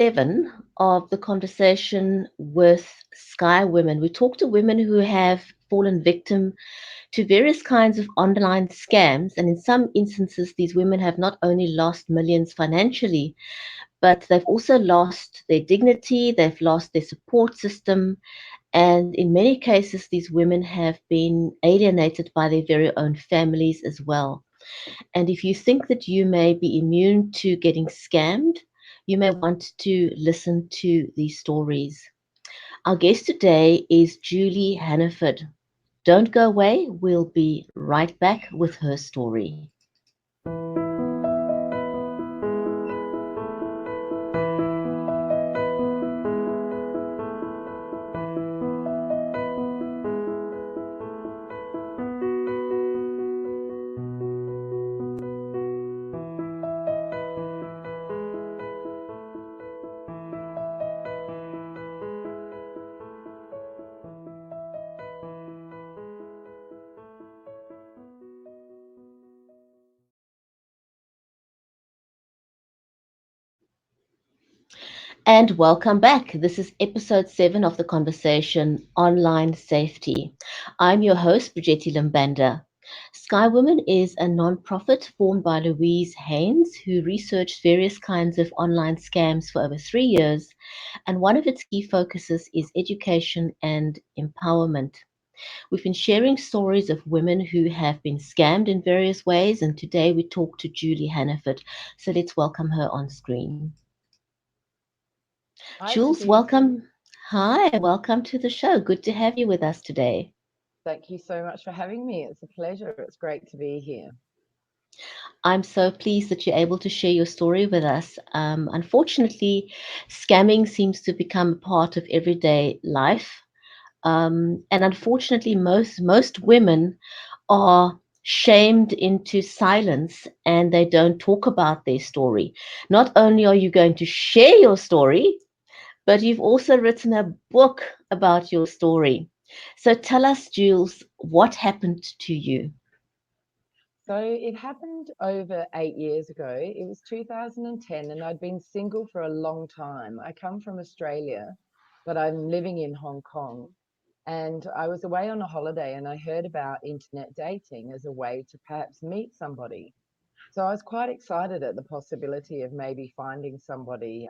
7 of the conversation with Sky Women. We talk to women who have fallen victim to various kinds of online scams. And in some instances, these women have not only lost millions financially, but they've also lost their dignity, they've lost their support system. And in many cases, these women have been alienated by their very own families as well. And if you think that you may be immune to getting scammed, you may want to listen to these stories. Our guest today is Julie Hannaford. Don't go away, we'll be right back with her story. And welcome back. This is episode 7 of the conversation Online Safety. I'm your host, Brigetti Limbanda. Sky Women is a non-profit formed by Louise Haynes, who researched various kinds of online scams for over 3 years. And one of its key focuses is education and empowerment. We've been sharing stories of women who have been scammed in various ways, and today we talk to Julie Hannaford. So let's welcome her on screen. Hi, Jules, Brigitte. welcome. Hi, welcome to the show. Good to have you with us today. Thank you so much for having me. It's a pleasure. It's great to be here. I'm so pleased that you're able to share your story with us. Unfortunately, scamming seems to become a part of everyday life. And unfortunately, most women are shamed into silence and they don't talk about their story. Not only are you going to share your story, but you've also written a book about your story. So tell us, Jules, what happened to you? So it happened over 8 years ago. It was 2010, and I'd been single for a long time. I come from Australia, but I'm living in Hong Kong. And I was away on a holiday, and I heard about internet dating as a way to perhaps meet somebody. So I was quite excited at the possibility of maybe finding somebody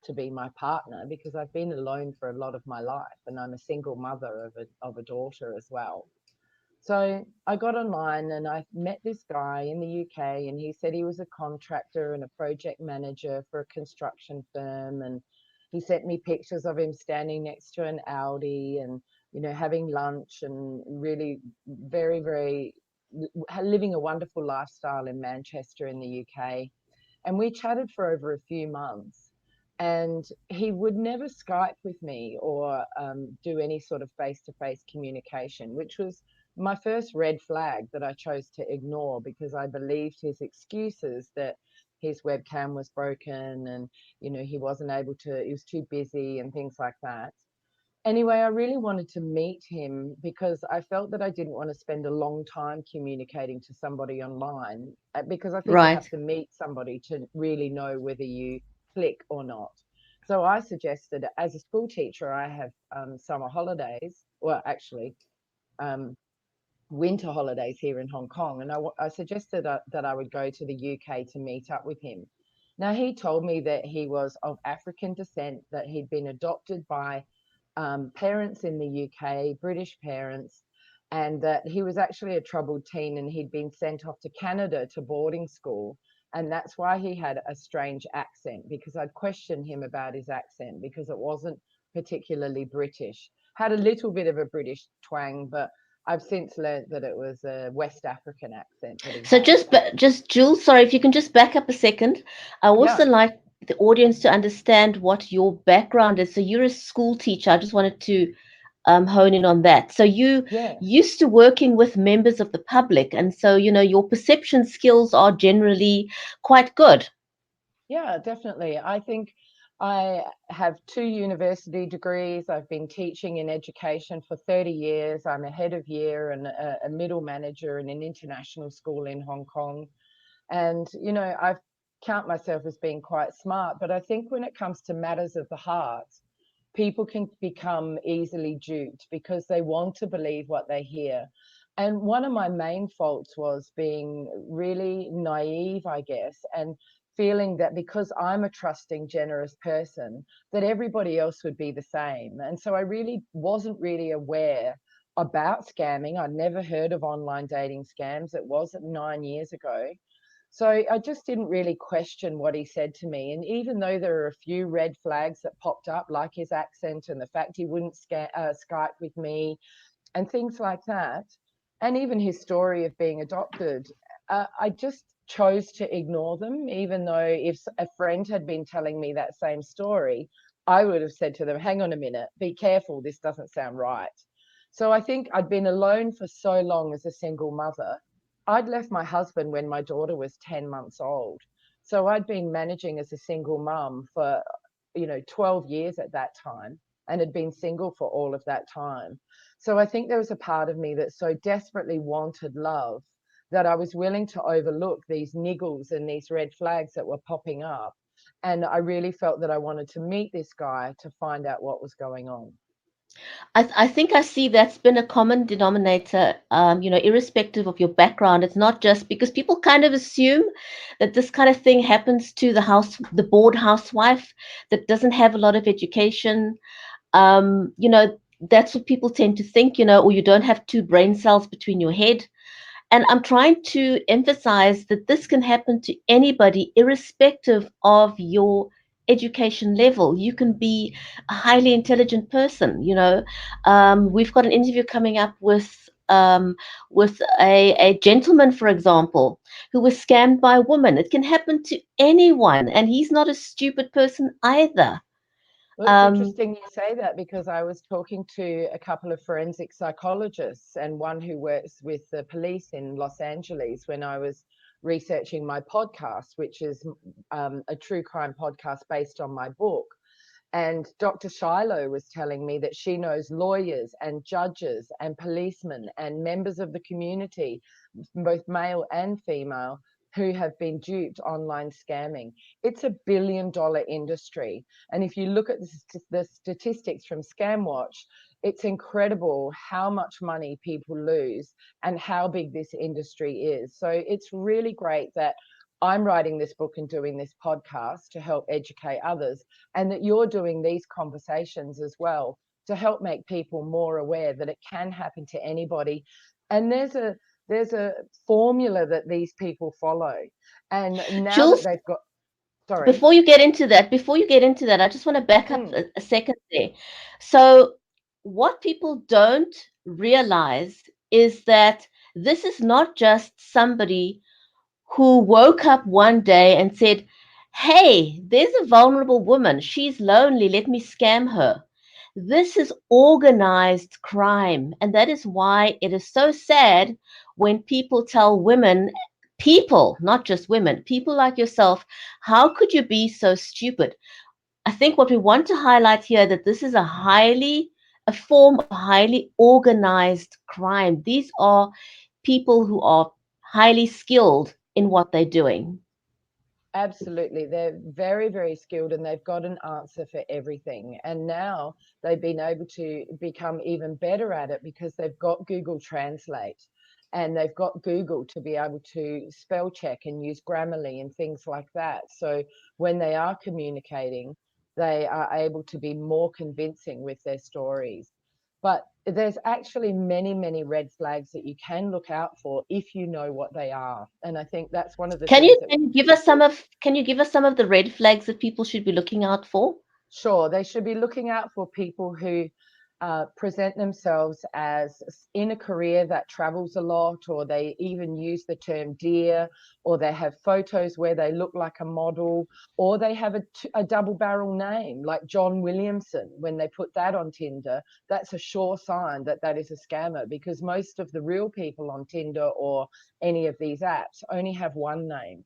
to be my partner because I've been alone for a lot of my life, and I'm a single mother of a daughter as well. So I got online and I met this guy in the UK, and he said he was a contractor and a project manager for a construction firm. And he sent me pictures of him standing next to an Audi and, having lunch and really very, very living a wonderful lifestyle in Manchester in the UK. And we chatted for over a few months. And he would never Skype with me or do any sort of face to face communication, which was my first red flag that I chose to ignore because I believed his excuses that his webcam was broken and, he wasn't able to, he was too busy and things like that. Anyway, I really wanted to meet him because I felt that I didn't want to spend a long time communicating to somebody online because I think you have Right. to meet somebody to really know whether you click or not. So I suggested, as a school teacher, I have summer holidays, well, actually, um, winter holidays here in Hong Kong, and I suggested that I would go to the UK to meet up with him. Now, he told me that he was of African descent, that he'd been adopted by parents in the UK, British parents, and that he was actually a troubled teen and he'd been sent off to Canada to boarding school. And that's why he had a strange accent, because I'd questioned him about his accent because it wasn't particularly British. Had a little bit of a British twang, but I've since learned that it was a West African accent that he So had. just Jules, sorry, if you can just back up a second. I Yeah, also like the audience to understand what your background is. So you're a school teacher. I just wanted to hone in on that. So you yeah. used to working with members of the public, and so your perception skills are generally quite good. Yeah, definitely. I think I have 2 university degrees. I've been teaching in education for 30 years. I'm a head of year and a middle manager in an international school in Hong Kong. And, I've count myself as being quite smart, but I think when it comes to matters of the heart, people can become easily duped because they want to believe what they hear. And one of my main faults was being really naive, I guess, and feeling that because I'm a trusting, generous person, that everybody else would be the same. And so I really wasn't really aware about scamming. I'd never heard of online dating scams. It was 9 years ago. So I just didn't really question what he said to me. And even though there are a few red flags that popped up, like his accent and the fact he wouldn't Skype with me and things like that, and even his story of being adopted, I just chose to ignore them, even though if a friend had been telling me that same story, I would have said to them, hang on a minute, be careful, this doesn't sound right. So I think I'd been alone for so long as a single mother. I'd left my husband when my daughter was 10 months old. So I'd been managing as a single mum for, 12 years at that time, and had been single for all of that time. So I think there was a part of me that so desperately wanted love that I was willing to overlook these niggles and these red flags that were popping up. And I really felt that I wanted to meet this guy to find out what was going on. I think I see that's been a common denominator, irrespective of your background. It's not just because people kind of assume that this kind of thing happens to the bored housewife that doesn't have a lot of education. That's what people tend to think, or you don't have two brain cells between your head. And I'm trying to emphasize that this can happen to anybody, irrespective of your education level. You can be a highly intelligent person. We've got an interview coming up with a gentleman, for example, who was scammed by a woman. It can happen to anyone, and he's not a stupid person either. Well, it's Um, interesting you say that because I was talking to a couple of forensic psychologists and one who works with the police in Los Angeles when I was researching my podcast, which is a true crime podcast based on my book. And Dr. Shiloh was telling me that she knows lawyers and judges and policemen and members of the community, both male and female, who have been duped online scamming. It's a $1 billion industry. And if you look at the statistics from ScamWatch, it's incredible how much money people lose and how big this industry is. So it's really great that I'm writing this book and doing this podcast to help educate others, and that you're doing these conversations as well to help make people more aware that it can happen to anybody. And there's a formula that these people follow. And now that Jules, they've got, sorry. before you get into that, I just want to back up Mm. a second there. So, what people don't realize is that this is not just somebody who woke up one day and said, "Hey, there's a vulnerable woman. She's lonely. Let me scam her." This is organized crime. And that is why it is so sad when people tell women, people, not just women, people like yourself, how could you be so stupid? I think what we want to highlight here that this is a form of highly organized crime. These are people who are highly skilled in what they're doing. Absolutely. They're very, very skilled and they've got an answer for everything. And now they've been able to become even better at it because they've got Google Translate and they've got Google to be able to spell check and use Grammarly and things like that. So when they are communicating, they are able to be more convincing with their stories. But there's actually many, many red flags that you can look out for if you know what they are. And I think that's one of the Can things you that can you give us some of the red flags that people should be looking out for? sure, they should be looking out for people who present themselves as in a career that travels a lot, or they even use the term dear, or they have photos where they look like a model, or they have a double barrel name like John Williamson. When they put that on Tinder, that's a sure sign that that is a scammer because most of the real people on Tinder or any of these apps only have one name.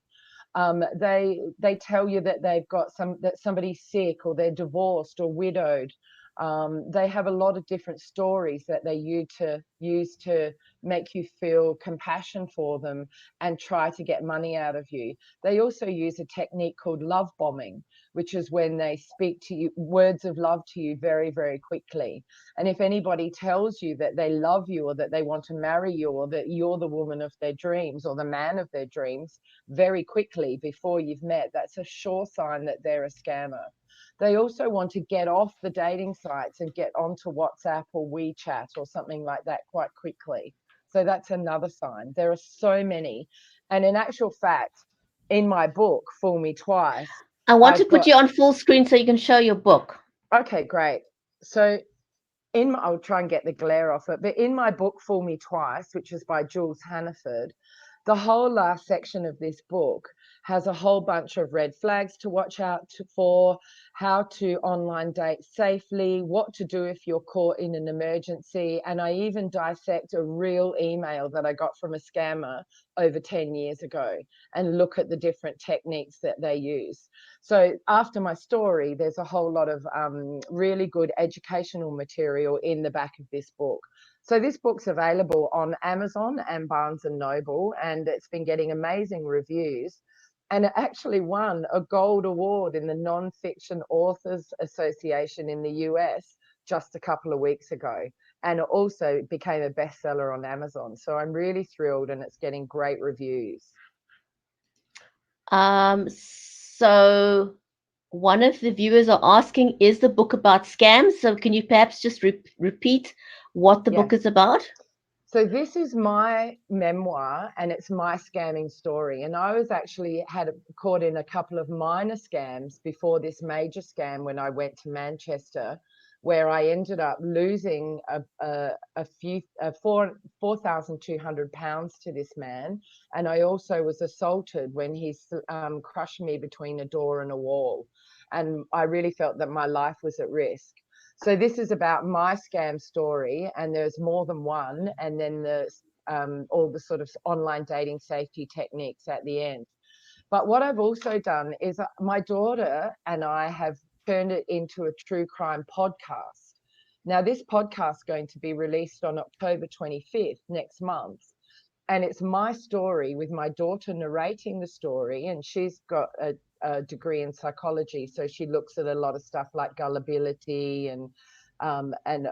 They tell you that they've got that somebody's sick or they're divorced or widowed. They have a lot of different stories that they use to make you feel compassion for them and try to get money out of you. They also use a technique called love bombing, which is when they speak to you words of love to you very, very quickly. And if anybody tells you that they love you or that they want to marry you or that you're the woman of their dreams or the man of their dreams very quickly before you've met, that's a sure sign that they're a scammer. They also want to get off the dating sites and get onto WhatsApp or WeChat or something like that quite quickly. So that's another sign. There are so many. And in actual fact, in my book, Fool Me Twice, I want to I've put got, you on full screen so you can show your book. okay, great. So I'll try and get the glare off it, but in my book, Fool Me Twice, which is by Jules Hannaford, the whole last section of this book has a whole bunch of red flags to watch out for, how to online date safely, what to do if you're caught in an emergency. And I even dissect a real email that I got from a scammer over 10 years ago and look at the different techniques that they use. So after my story, there's a whole lot of really good educational material in the back of this book. So this book's available on Amazon and Barnes and Noble, and it's been getting amazing reviews. And it actually won a gold award in the Non-Fiction Authors Association in the US just a couple of weeks ago. And it also became a bestseller on Amazon. So I'm really thrilled, and it's getting great reviews. So one of the viewers are asking, is the book about scams? So can you perhaps just repeat what the book Yes. is about? So this is my memoir, and it's my scamming story. And I was actually caught in a couple of minor scams before this major scam when I went to Manchester, where I ended up losing a few £4,200 to this man, and I also was assaulted when he crushed me between a door and a wall, and I really felt that my life was at risk. So this is about my scam story, and there's more than one, and then there's all the sort of online dating safety techniques at the end. But what I've also done is my daughter and I have turned it into a true crime podcast. Now, this podcast is going to be released on October 25th next month. And it's my story with my daughter narrating the story. And she's got a degree in psychology. So she looks at a lot of stuff like gullibility and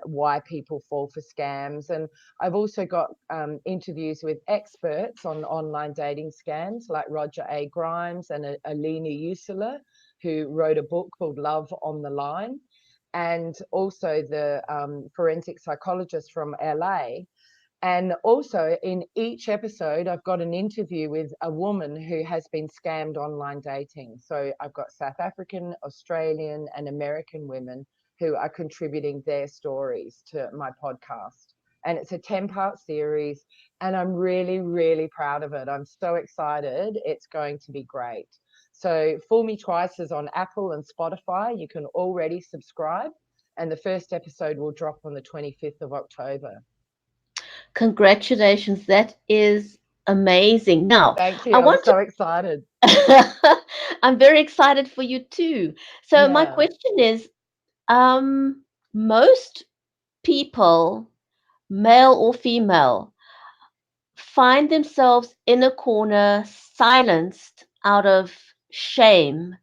why people fall for scams. And I've also got interviews with experts on online dating scams like Roger A. Grimes and Alina Usula, who wrote a book called Love on the Line, and also the forensic psychologist from LA. And also in each episode, I've got an interview with a woman who has been scammed online dating. So I've got South African, Australian, and American women who are contributing their stories to my podcast. And it's a 10-part series, and I'm really, really proud of it. I'm so excited. It's going to be great. So Fool Me Twice is on Apple and Spotify. You can already subscribe, and the first episode will drop on the 25th of October. Congratulations. That is amazing. Now, Thank I you. I'm want so excited. I'm very excited for you too. So my Yeah. question is, most people, male or female, find themselves in a corner, silenced out of shame,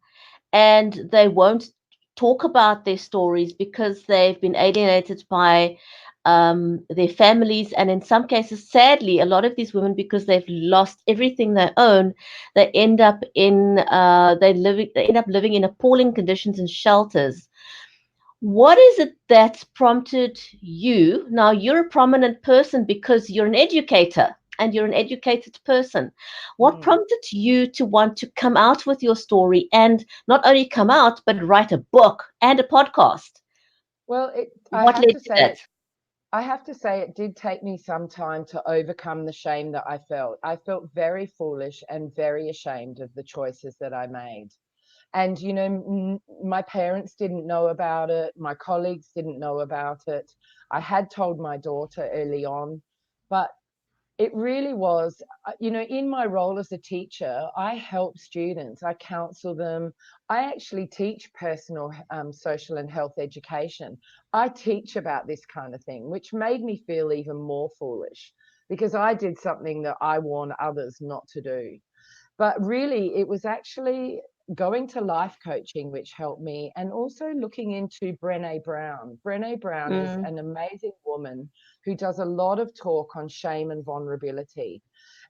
and they won't talk about their stories because they've been alienated by their families, and in some cases, sadly, a lot of these women, because they've lost everything they own, they end up living in appalling conditions in shelters. What is it that's prompted you? Now, you're a prominent person because you're an educator and you're an educated person. What Mm. prompted you to want to come out with your story and not only come out, but write a book and a podcast? Well, What led to that? I have to say it did take me some time to overcome the shame that I felt. I felt very foolish and very ashamed of the choices that I made. And, my parents didn't know about it. My colleagues didn't know about it. I had told my daughter early on, but it really was, in my role as a teacher, I help students, I counsel them. I actually teach personal social and health education. I teach about this kind of thing, which made me feel even more foolish. because I did something that I warn others not to do. But really, it was actually going to life coaching which helped me, and also looking into Brené Brown. Brené Brown is Mm. an amazing woman who does a lot of talk on shame and vulnerability.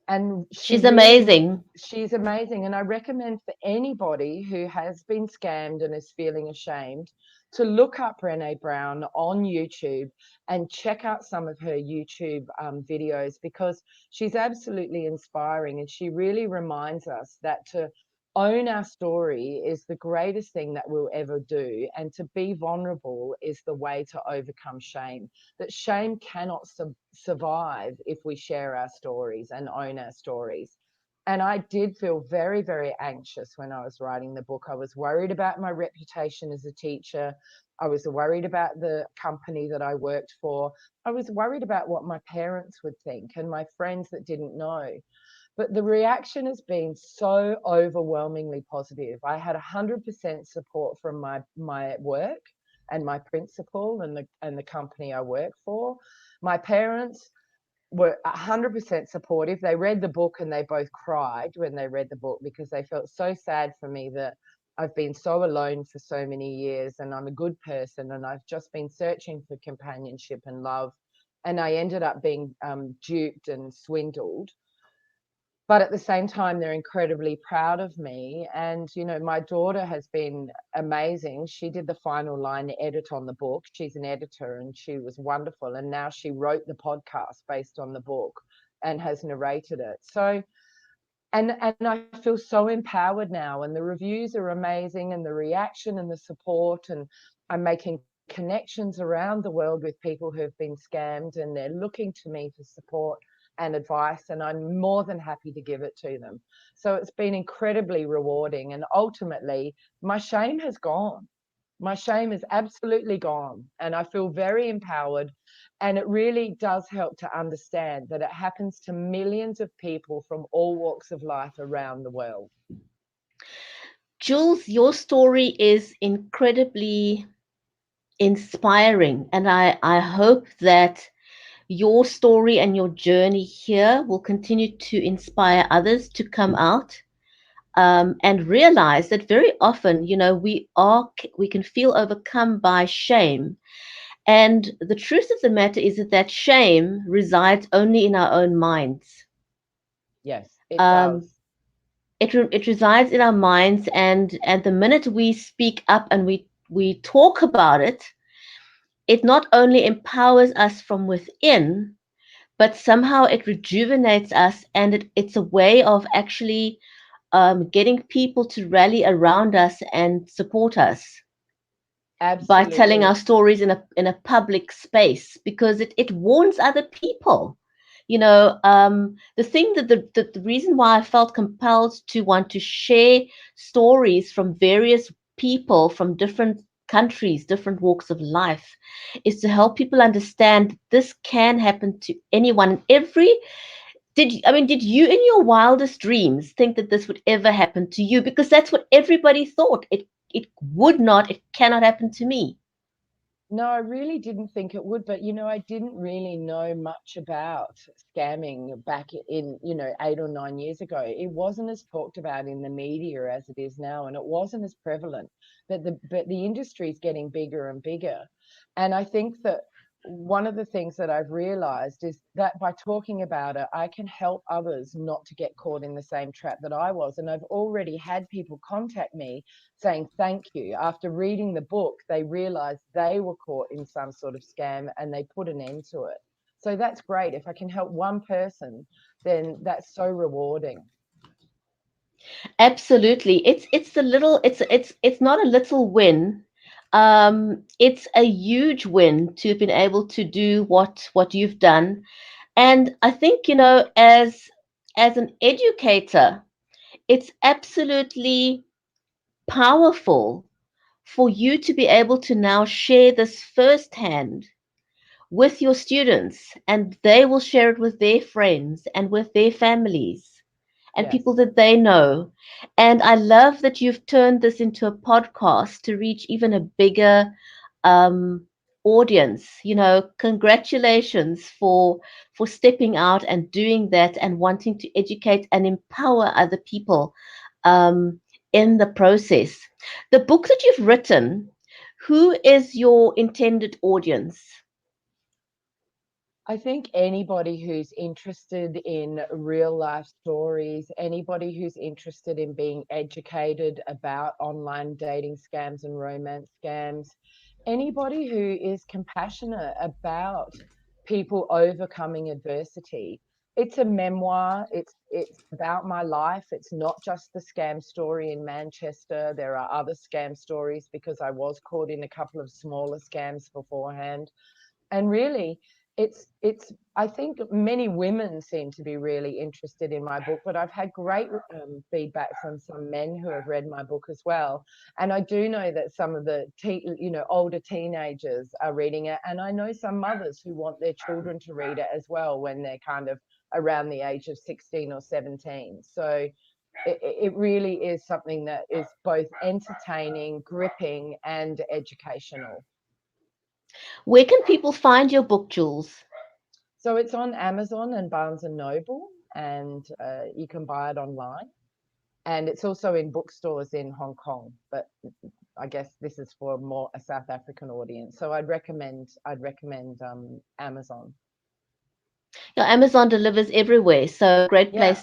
And she She's really, amazing. she's amazing. And I recommend for anybody who has been scammed and is feeling ashamed to look up Brene Brown on YouTube and check out some of her YouTube videos, because she's absolutely inspiring. And she really reminds us that to own our story is the greatest thing that we'll ever do. And to be vulnerable is the way to overcome shame. That shame cannot survive if we share our stories and own our stories. And I did feel very, very anxious when I was writing the book. I was worried about my reputation as a teacher. I was worried about the company that I worked for. I was worried about what my parents would think and my friends that didn't know. But the reaction has been so overwhelmingly positive. I had 100% support from my work and my principal and the company I work for. My parents were 100% supportive. They read the book and they both cried when they read the book, because they felt so sad for me that I've been so alone for so many years, and I'm a good person, and I've just been searching for companionship and love, and I ended up being duped and swindled. But at the same time, they're incredibly proud of me. And my daughter has been amazing. She did the final line edit on the book. She's an editor, and she was wonderful, and now she wrote the podcast based on the book and has narrated it. So, and I feel so empowered now, and the reviews are amazing, and the reaction and the support, and I'm making connections around the world with people who have been scammed, and they're looking to me for support and advice, and I'm more than happy to give it to them. So it's been incredibly rewarding, and ultimately my shame has gone. My shame is absolutely gone, and I feel very empowered. And it really does help to understand that it happens to millions of people from all walks of life around the world. Jules, your story is incredibly inspiring, and I hope that your story and your journey here will continue to inspire others to come out and realize that very often, we can feel overcome by shame. And the truth of the matter is that shame resides only in our own minds. Yes, it Um, does. it resides in our minds, and the minute we speak up and we talk about it, it not only empowers us from within, but somehow it rejuvenates us, and it's a way of actually getting people to rally around us and support us by telling our Absolutely. stories in a public space, because it warns other people. The thing that the reason why I felt compelled to want to share stories from various people from different countries, different walks of life, is to help people understand this can happen to anyone. Every did you in your wildest dreams think that this would ever happen to you? Because that's what everybody thought. It would not, it cannot happen to me. No, I really didn't think it would, but I didn't really know much about scamming back in, 8 or 9 years ago. It wasn't as talked about in the media as it is now, and it wasn't as prevalent. But the industry is getting bigger and bigger. And I think that one of the things that I've realized is that by talking about it, I can help others not to get caught in the same trap that I was. And I've already had people contact me saying thank you. After reading the book, they realized they were caught in some sort of scam and they put an end to it. So that's great. If I can help one person, then that's so rewarding. Absolutely. It's not a little win. It's a huge win to have been able to do what you've done. And I think, as an educator, it's absolutely powerful for you to be able to now share this firsthand with your students, and they will share it with their friends and with their families and Yes. people that they know. And I love that you've turned this into a podcast to reach even a bigger um, audience, congratulations for stepping out and doing that and wanting to educate and empower other people um, in the process. The book that you've written, who is your intended audience? I think anybody who's interested in real life stories, anybody who's interested in being educated about online dating scams and romance scams, anybody who is compassionate about people overcoming adversity. It's a memoir. It's about my life. It's not just the scam story in Manchester. There are other scam stories because I was caught in a couple of smaller scams beforehand. And really, it's I think many women seem to be really interested in my book, but I've had great feedback from some men who have read my book as well. And I do know that some of the older teenagers are reading it, and I know some mothers who want their children to read it as well when they're kind of around the age of 16 or 17. So it really is something that is both entertaining, gripping, and educational. Where can people find your book, Jules? So it's on Amazon and Barnes and Noble, and you can buy it online. And it's also in bookstores in Hong Kong, but I guess this is for more a South African audience. So I'd recommend Amazon. Your Amazon delivers everywhere, so Yeah.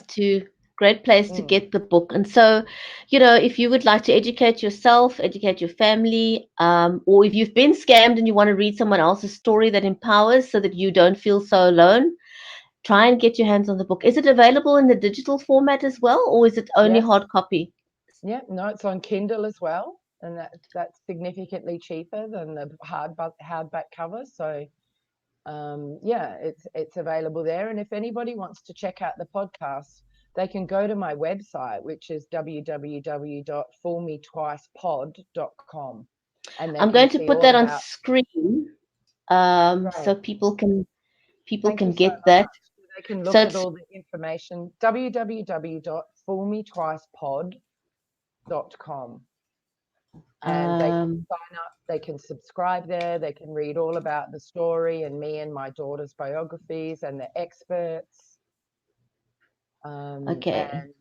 great place to Mm. get the book. And so, if you would like to educate yourself, educate your family, or if you've been scammed and you want to read someone else's story that empowers so that you don't feel so alone, try and get your hands on the book. Is it available in the digital format as well, or is it only Yes. hard copy? Yeah. No, it's on Kindle as well, and that's significantly cheaper than the hardback cover. So yeah, it's available there. And if anybody wants to check out the podcast, they can go to my website, which is www.foolmetwicepod.com, and they I'm can going to see put all that on about. screen, Great. so people Thank you can so get that. much. They can So look at it's all the information, www.foolmetwicepod.com, and they can um, sign up, they can subscribe there, they can read all about the story and me and my daughter's biographies and the experts. okay. And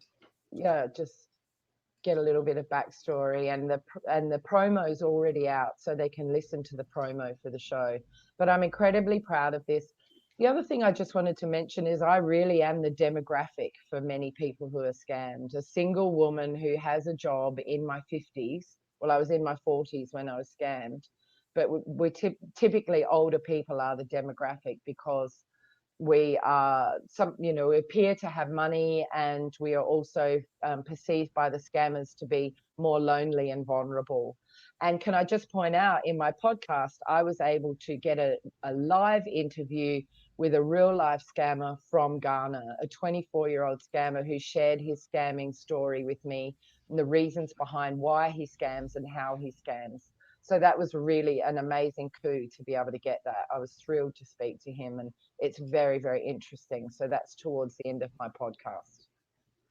yeah, just get a little bit of backstory, and the promo's already out, so they can listen to the promo for the show. But I'm incredibly proud of this. The other thing I just wanted to mention is I really am the demographic for many people who are scammed. A single woman who has a job in my 50s. Well, I was in my 40s when I was scammed, but we're typically older people are the demographic because we are we appear to have money, and we are also perceived by the scammers to be more lonely and vulnerable. And can I just point out, in my podcast I was able to get a live interview with a real life scammer from Ghana, a 24-year-old scammer who shared his scamming story with me and the reasons behind why he scams and how he scams. So that was really an amazing coup to be able to get that. I was thrilled to speak to him, and it's very, very interesting. So that's towards the end of my podcast.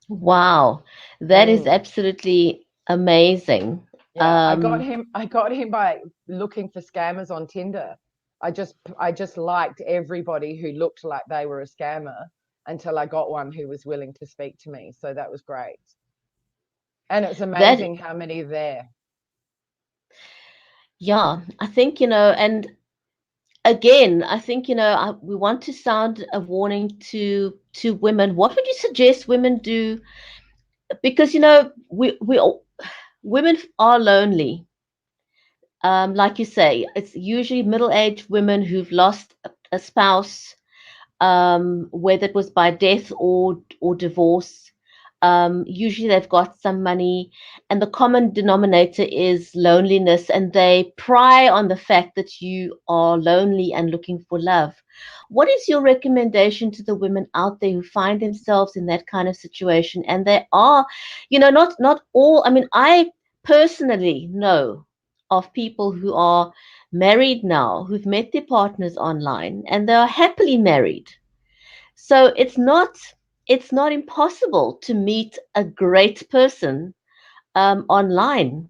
Wow, that is Mm. absolutely amazing. Yeah, I got Um, him. I got him by looking for scammers on Tinder. I just liked everybody who looked like they were a scammer until I got one who was willing to speak to me. So that was great. And it's that amazing how many are there. yeah, I think and again, I think we want to sound a warning to women. What would you suggest women do? Because women are lonely. Like you say, it's usually middle-aged women who've lost a spouse, whether it was by death or divorce. Usually they've got some money, and the common denominator is loneliness, and they pry on the fact that you are lonely and looking for love. What is your recommendation to the women out there who find themselves in that kind of situation? And they are, not all. I mean, I personally know of people who are married now, who've met their partners online, and they are happily married. So it's not impossible to meet a great person online.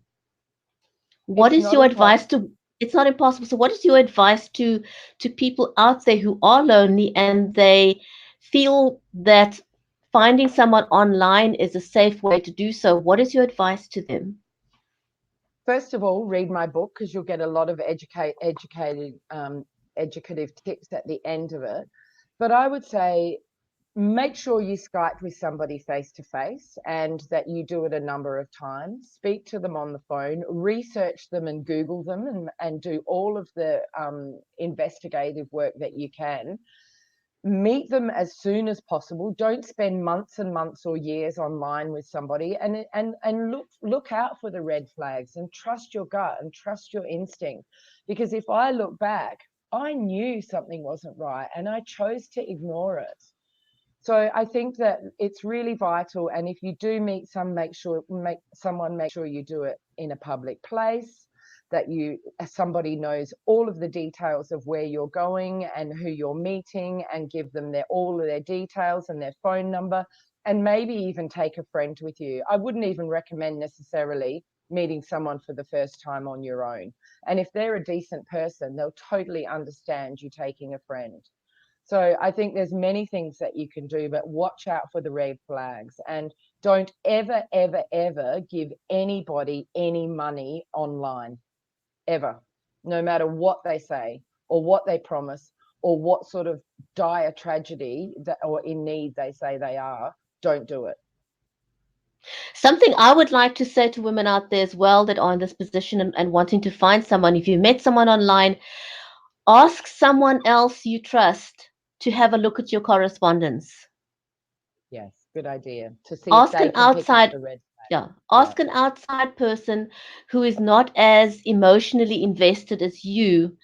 What It's is not your advice impossible. to? It's not impossible. So what is your advice to people out there who are lonely and they feel that finding someone online is a safe way to do so? What is your advice to them? First of all, read my book because you'll get a lot of educative tips at the end of it. But I would say make sure you Skype with somebody face to face and that you do it a number of times. Speak to them on the phone, research them and Google them and do all of the investigative work that you can. Meet them as soon as possible. Don't spend months and months or years online with somebody, and look out for the red flags and trust your gut and trust your instinct. Because if I look back, I knew something wasn't right and I chose to ignore it. So I think that it's really vital. And if you do meet make sure you do it in a public place, that somebody knows all of the details of where you're going and who you're meeting, and give them all of their details and their phone number, and maybe even take a friend with you. I wouldn't even recommend necessarily meeting someone for the first time on your own. And if they're a decent person, they'll totally understand you taking a friend. So I think there's many things that you can do, but watch out for the red flags, and don't ever, ever, ever give anybody any money online, ever, no matter what they say or what they promise or what sort of dire tragedy that or in need they say they are. Don't do it. Something I would like to say to women out there as well that are in this position and wanting to find someone, if you met someone online, ask someone else you trust to have a look at your correspondence. Yes, good idea. To see if Ask they an can pick up outside the red flag. Yeah, Yeah. ask an outside person who is not as emotionally invested as you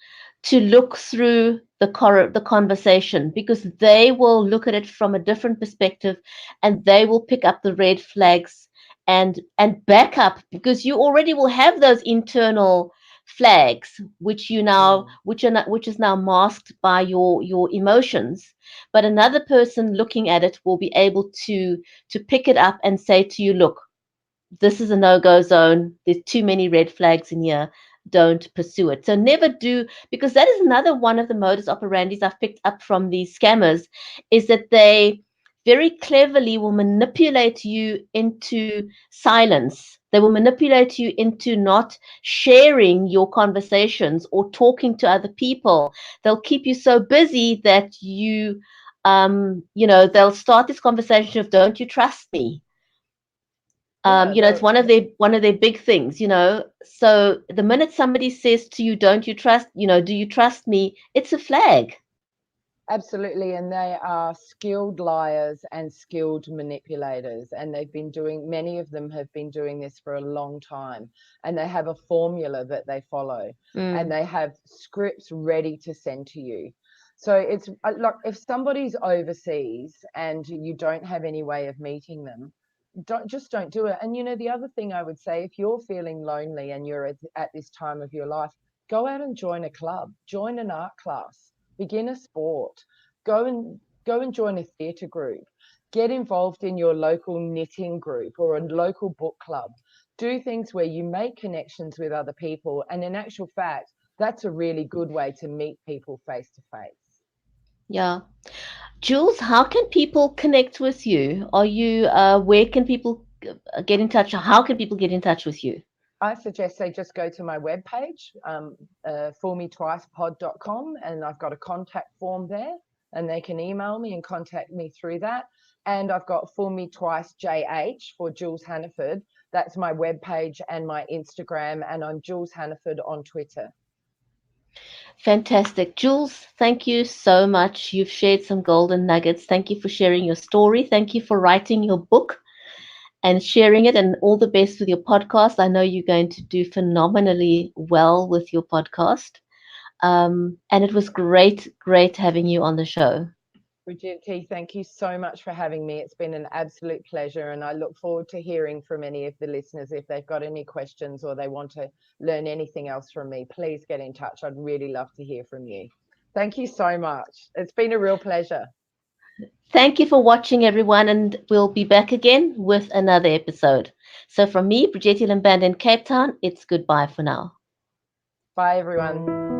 to look through the conversation, because they will look at it from a different perspective and they will pick up the red flags and back up, because you already will have those internal flags Mm. which is now masked by your emotions, but another person looking at it will be able to pick it up and say to you, look, this is a no-go zone. There's too many red flags in here. Don't pursue it. So never do, because that is another one of the modus operandis I've picked up from these scammers, is that they very cleverly will manipulate you into silence. They will manipulate you into not sharing your conversations or talking to other people. They'll keep you so busy that they'll start this conversation of, don't you trust me? Yeah, It's one of their big things, so the minute somebody says to you, don't you trust, do you trust me, it's a flag. absolutely, and they are skilled liars and skilled manipulators, and many of them have been doing this for a long time, and they have a formula that they follow, and Mm. they have scripts ready to send to you. So it's like if somebody's overseas and you don't have any way of meeting them, don't do it. And the other thing I would say, if you're feeling lonely and you're at this time of your life, go out and join a club, join an art class, begin a sport, go and join a theatre group, get involved in your local knitting group or a local book club. Do things where you make connections with other people, and in actual fact, that's a really good way to meet people face to face. Yeah. Jules, how can people connect with you? Where can people get in touch? How can people get in touch with you? I suggest they just go to my webpage, foolmetwicepod.com, and I've got a contact form there, and they can email me and contact me through that. And I've got Fool Me Twice JH for Jules Hannaford. That's my webpage and my Instagram, and I'm Jules Hannaford on Twitter. Fantastic. Jules, thank you so much. You've shared some golden nuggets. Thank you for sharing your story. Thank you for writing your book and sharing it, and all the best with your podcast. I know you're going to do phenomenally well with your podcast. And it was great, great having you on the show. Brigitte, thank you so much for having me. It's been an absolute pleasure, and I look forward to hearing from any of the listeners. If they've got any questions or they want to learn anything else from me, please get in touch. I'd really love to hear from you. Thank you so much. It's been a real pleasure. Thank you for watching, everyone, and we'll be back again with another episode. So from me, Brigitte Limband in Cape Town, it's goodbye for now. Bye, everyone.